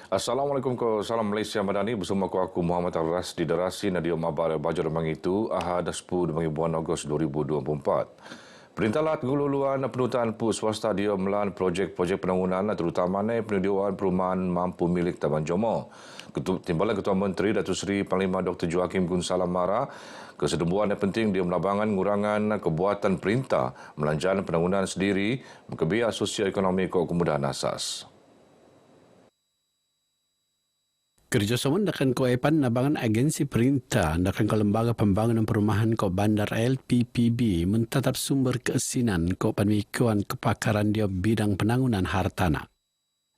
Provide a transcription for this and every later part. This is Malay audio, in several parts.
Assalamualaikum ko salam Malaysia Madani bersama aku Muhammad Al-Ras di Darasi Nadia Mabar Bajar Mangitu Ahad 10 Ogos 2024. Perintah Lat Gululuan Penutaan Pu Swasta dia melan projek-projek penangunan terutamanya penyediaan perumahan mampu milik Taman Jomo. Timbalan Ketua Menteri Datuk Seri Panglima Dr. Joaquim Gunsalam Mara kesedembuhan yang penting dia melabangan ngurangan kebuatan perintah melanjutkan penangunan sendiri kebiak sosio-ekonomi kemudahan asas. Kerjasama dengan Koepan nabangan agensi perintah dengan Lembaga Pembangunan Perumahan Ko Bandar LPPB mentatap sumber keesinan ko pemikuan kepakaran dia bidang penangunan hartana.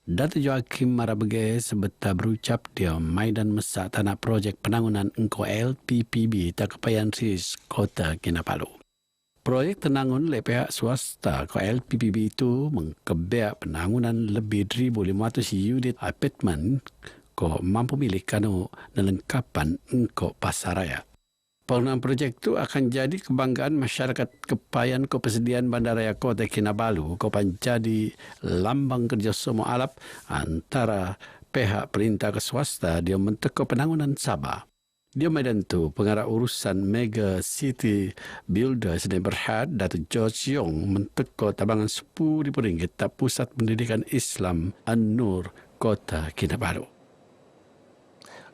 Datuk Joaquim Marabege sebeta berucap dia maidan mesak tanah projek penangunan engko LPPB tak kepayan ris Kota Kinabalu. Proyek tenangun oleh pihak swasta ko LPPB itu mengkebiak penangunan lebih 1,500 unit apartmen ko mampu milik kanu nelengkapan engko pasaraya. Pengurusan projek itu akan jadi kebanggaan masyarakat kepayan ko persediaan Bandaraya Kota Kinabalu ko menjadi lambang kerjasama alap antara pihak perintah ke swasta dia menteko penangunan Sabah. Dia medan tu pengarah urusan Mega City Builder sedang berhad Datuk George Yong menteko tabangan RM10,000 tak Pusat Pendidikan Islam An-Nur Kota Kinabalu.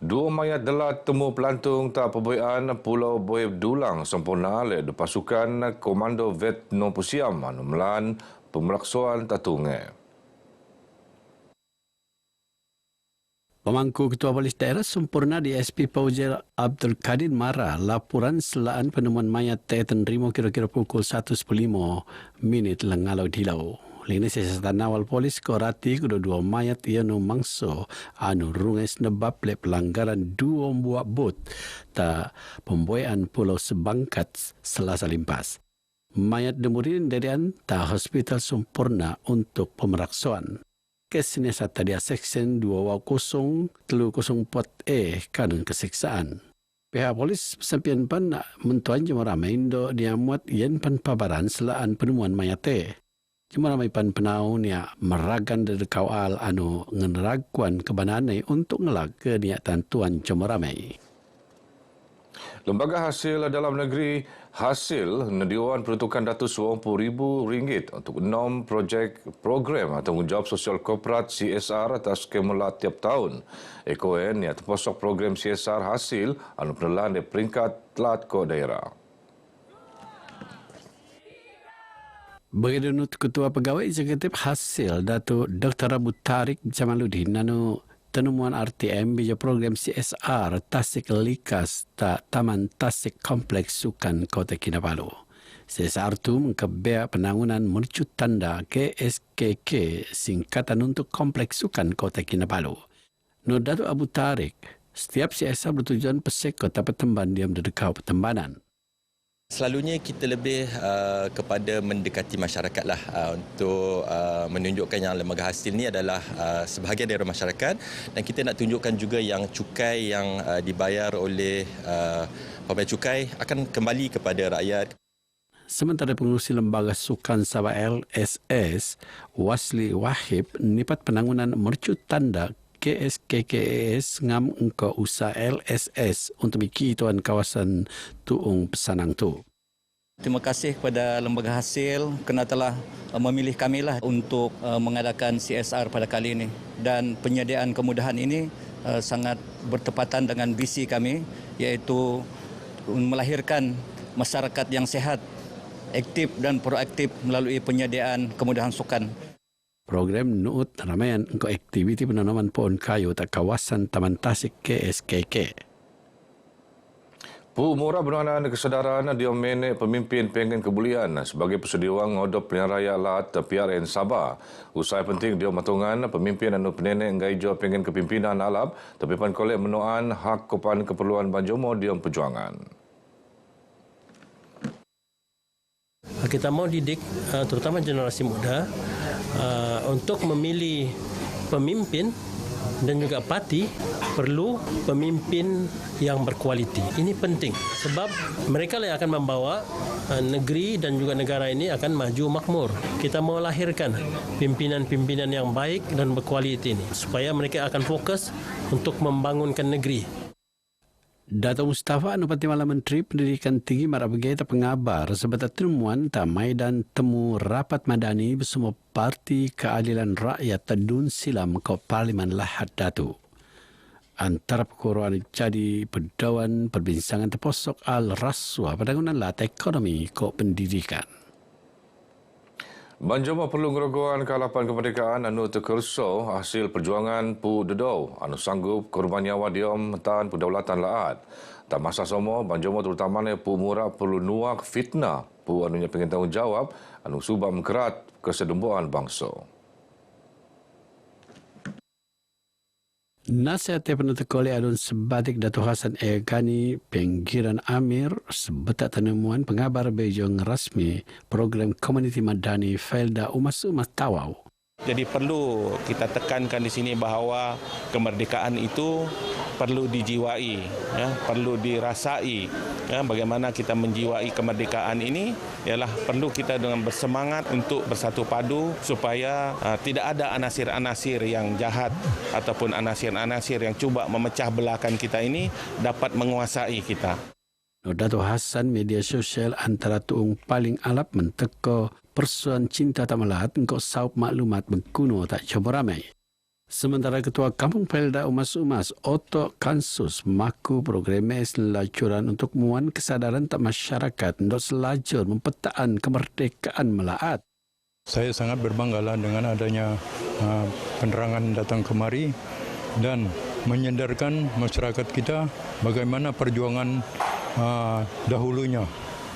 Dua mayat delat temu pelantung tak perboian Pulau Boib Dulang sempurna oleh pasukan Komando Vietnam Pusiam melan pemelaksuan tatungai. Pemangku Ketua Polis Daerah sempurna di SP Paujel Abdul Kadir Mara laporan selaan penemuan mayat terima kira-kira pukul 1.15 lengalau dilau. Lini siasatan awal polis korati kedua-dua mayat ianu mangso anu runges nebab le pelanggaran dua buah bot ta pemboyan Pulau Sebangkat Selasa limpas. Mayat demurin darian ta hospital sempurna untuk pemeriksaan. Kes ini tadi Seksyen 20304E kanun keseksaan. Pihak polis sampian pan mentuan jemaah ramai Indo dia muat yen pan pabaran selaan penemuan mayat Cuma ramai pan penaun ya meragan dari kawal anu ngeneraguan kebananai untuk ngelak ke niatan tuan cuma ramai. Lembaga Hasil Dalam Negeri hasil Dewan peruntukan RM120,000 untuk 6 program tanggungjawab sosial korporat CSR atas kemulat tiap tahun. EKON yang terposok program CSR hasil anu penelan di peringkat telat ko daerah. Bagi Ketua Pegawai Eksekutif Hasil Datuk Dr. Abu Tarik Jamaluddin nanu temuan RTM bija program CSR Tasik Likas tak Taman Tasik Kompleks Sukan Kota Kinabalu. CSR itu mengkebiak penangunan mercut tanda KSKK singkatan untuk Kompleks Sukan Kota Kinabalu. Nur Datuk Abu Tarik, setiap CSR bertujuan pesek Kota Petemban dia mendekau Petembanan. Selalunya kita lebih kepada mendekati masyarakat lah untuk menunjukkan yang lembaga hasil ni adalah sebahagian dari masyarakat dan kita nak tunjukkan juga yang cukai yang dibayar oleh pembayar cukai akan kembali kepada rakyat. Sementara pengurusi Lembaga Sukan Sabah LSS, Wasli Wahib, nipat penangunan mercut tanda KSKKS ngam engkau usaha LSS untuk biki tuan kawasan Tuung Pesanang tu. Terima kasih kepada Lembaga Hasil kerana telah memilih kamilah untuk mengadakan CSR pada kali ini dan penyediaan kemudahan ini sangat bertepatan dengan visi kami iaitu melahirkan masyarakat yang sihat, aktif dan proaktif melalui penyediaan kemudahan sukan. Program nuut ramaian engkau aktiviti penanaman pohon kayu tak kawasan Taman Tasik KSKK. Pu Murah berkenaan kesedaran dia menek pemimpin pengen kebulian sebagai persedia wang ngodop pilihan raya lat PRN Sabah. Usai penting dia matungan pemimpin anu penenek ngaijo pengen kepimpinan alap tapi pan kolek menuan hak kepan keperluan Banjomo dia perjuangan. Kita mau didik terutama generasi muda untuk memilih pemimpin dan juga parti perlu pemimpin yang berkualiti. Ini penting sebab mereka lah yang akan membawa negeri dan juga negara ini akan maju makmur. Kita mau lahirkan pimpinan-pimpinan yang baik dan berkualiti ini supaya mereka akan fokus untuk membangunkan negeri. Dato' Mustafa Anupati Malam Menteri Pendidikan Tinggi Marabegeta pengabar sebatas temuan tamai dan temu rapat madani bersama Parti Keadilan Rakyat Tadun Silam ke Parlimen Lahad Datu. Antara perkuruan jadi perdawan perbincangan terposok al-raswa pendangunan lat ekonomi ke pendidikan. Banjuma perlu ngerogoan kehalapan kemerdekaan anu terkerso hasil perjuangan Pu Dedau anu sanggup korban nyawa diom tan perdaulatan laat. Tak masa somo Banjuma terutamanya Pu Mura perlu nuak fitnah Pu anunya pengen tanggungjawab anu subah mengkerat kesedembuhan bangsa. Nasihat penutup oleh adun sebatik Dato' Hasan Egani Penggiran Amir sebetak tenemuan pengabar bejong rasmi program komuniti madani Felda Umas-Umas Tawau. Jadi perlu kita tekankan di sini bahawa kemerdekaan itu perlu dijiwai, ya, perlu dirasai. Ya, bagaimana kita menjiwai kemerdekaan ini ialah perlu kita dengan bersemangat untuk bersatu padu supaya tidak ada anasir-anasir yang jahat ataupun anasir-anasir yang cuba memecah belahkan kita ini dapat menguasai kita. Dato' Hasan media sosial antara tuung paling alap menteko persoalan cinta tak melat engkau saup maklumat berkuno tak coba ramai. Sementara Ketua Kampung Felda Umas-Umas Oto Kansus maku program selacuran untuk muan kesadaran tak masyarakat untuk selajur mempetaan kemerdekaan melaat. Saya sangat berbanggalah dengan adanya penerangan datang kemari dan menyadarkan masyarakat kita bagaimana perjuangan dahulunya.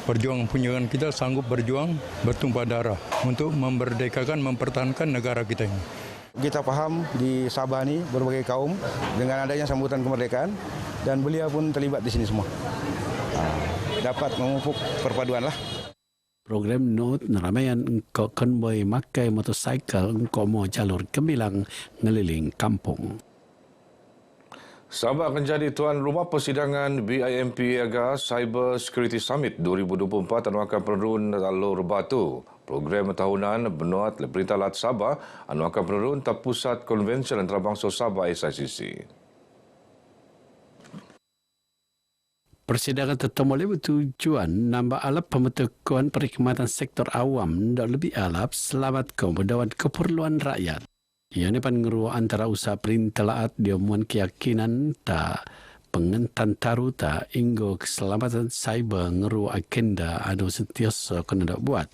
Perjuangan kita sanggup berjuang bertumpah darah untuk memerdekakan, mempertahankan negara kita ini. Kita paham di Sabah ini berbagai kaum dengan adanya sambutan kemerdekaan dan beliau pun terlibat di sini semua. Dapat memupuk perpaduan lah. Program Note Neramaian engkau konvoy makai motosikal engkau mau jalur gemilang ngeliling kampung. Sabah akan jadi tuan rumah persidangan BIMP Aga Cyber Security Summit 2024 anu akan penurun Alor Batu. Program tahunan benuat oleh Perintah Lat Sabah anu akan penurun tak Pusat Konvensyen Antarabangsa Sabah SICC. Persidangan tetap oleh bertujuan nambah alap pembentukan perkhidmatan sektor awam dan lebih alap selamat kemudahan keperluan rakyat. Ia ni pangeru antara usaha perintah dia muan keyakinan tak pengentan taru tak inggo keselamatan cyber ngeru agenda anu sentiasa kena dak buat.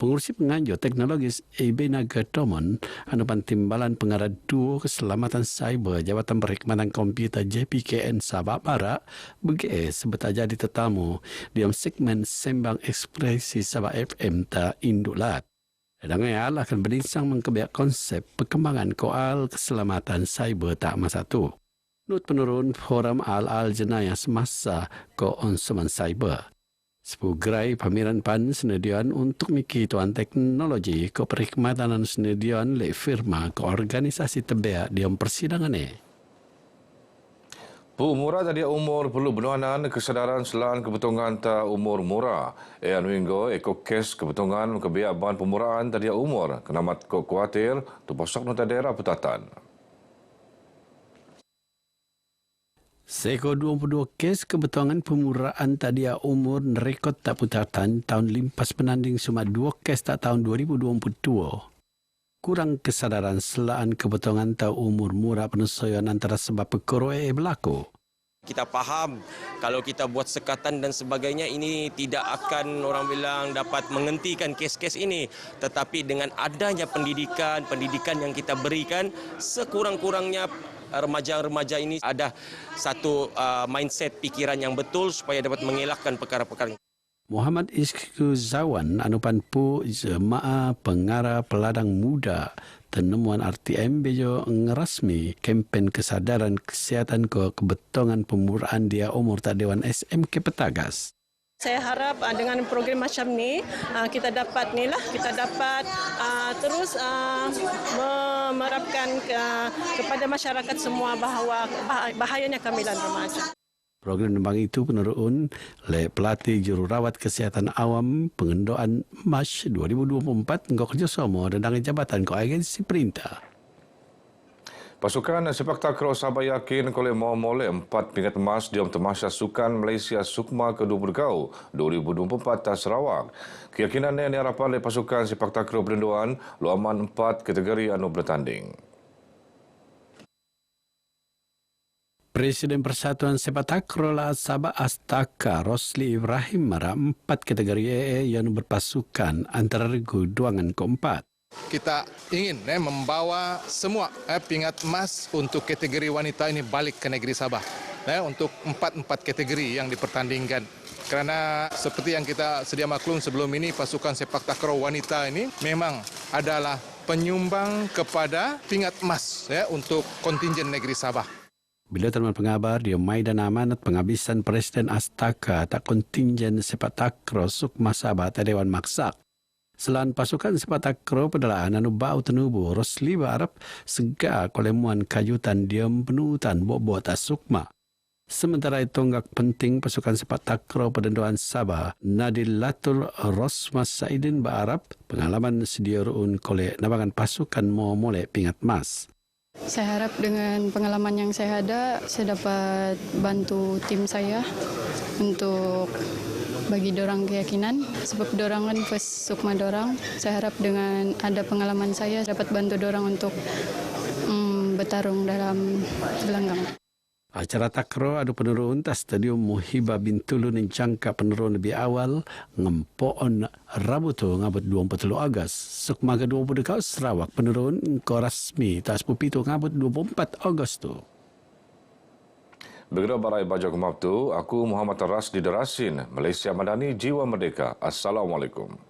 Pengurusi penganjur teknologis EB Naga Domon anu pantimbalan pengarah duo keselamatan cyber Jabatan Perkhidmatan Komputer JPKN Sabah Barat bege sebeta jadi tetamu dalam segmen Sembang Ekspresi Sabah FM ta Indulat. Sedangkan akan berbincang mengkebiak konsep perkembangan koal keselamatan cyber tak masa tu. Nut penurun forum al-al jenayah semasa ko onsuman cyber. Sepugerai pameran pan senedian untuk miki tuan teknologi ko perkhidmatan senedian le firma ko organisasi tebeak di persidangan ni. Pu Mura tadi umur perlu benuanan kesedaran selan kebetongan ta umur mura. Anu inggo eko kes kebetongan kebiak bahan pemuraan tadi umur. Kenamat ko kuatir tu posok nota daerah petatan. Seko 22 kes kebetongan pemuraan tadi umur rekod tak putatan tahun limpas penanding cuma 2 kes tak tahun 2022. Kurang kesadaran selaan kebetongan tak umur murah penyesuaian antara sebab perkara berlaku. Kita faham kalau kita buat sekatan dan sebagainya ini tidak akan orang bilang dapat menghentikan kes-kes ini. Tetapi dengan adanya pendidikan yang kita berikan, sekurang-kurangnya remaja-remaja ini ada satu mindset pikiran yang betul supaya dapat mengelakkan perkara-perkara. Muhammad Iskhuzawan anupan pu jemaah pengarah peladang muda tenemuan RTM bejo ngerasmi kempen kesadaran kesihatan ke kebetongan pemuraan dia umur tak dewan SMK Petagas. Saya harap dengan program macam ni kita dapat terus menerapkan kepada masyarakat semua bahawa bahayanya kehamilan remaja. Program nembang itu peneruun oleh pelatih jururawat kesihatan awam pengendoan Mac 2024 ngau kerjasama dengan jabatan ko agensi perintah. Pasukan sepak takraw Sabah yakin kolej mau molek 4 pingat emas di Tamasya Sukan Malaysia Sukma ke-20 2024 di Sarawak. Keyakinannya ini harapan oleh pasukan sepak takraw Berinduan lu aman 4 kategori anu bertanding. Presiden Persatuan Sepak Takraw Sabah Astaka Rosli Ibrahim marah 4 kategori yang berpasukan antara regu duangan keempat. Kita ingin membawa semua pingat emas untuk kategori wanita ini balik ke negeri Sabah untuk 4 kategori yang dipertandingkan. Kerana seperti yang kita sedia maklum sebelum ini, pasukan sepak takraw wanita ini memang adalah penyumbang kepada pingat emas untuk kontingen negeri Sabah. Bila teman pengabar dia Maidan Amanat penghabisan Presiden Astaka tak kontingen sepak takraw Sukma Sabah tak Dewan Maksak. Selain pasukan sepak takraw pedalaan anu bau tenubu Rosli berharap segera kolemuan kajutan diam penutan bobot Sukma. Sementara itu tonggak penting pasukan sepak takraw Penenduan Sabah Nadilatul Rosmas Saidin berharap pengalaman sedia ruun kolek nabangan pasukan mau molek pingat emas. Saya harap dengan pengalaman yang saya ada, saya dapat bantu tim saya untuk bagi dorang keyakinan. Sebab dorang kan first Sukma dorang. Saya harap dengan ada pengalaman saya dapat bantu dorang untuk bertarung dalam gelanggang. Acara takraw adu penurun tas Stadium Muhibah bin Tulun jangka penurun lebih awal ngempoon Rabu tu ngabut 23 Ogos. Sukma ke-20 Sarawak penurun ko rasmi tas pupitu ngabut 24 Ogos tu. Begitu barai baja kemap tu, aku Muhammad Ras di Derasin, Malaysia Madani Jiwa Merdeka. Assalamualaikum.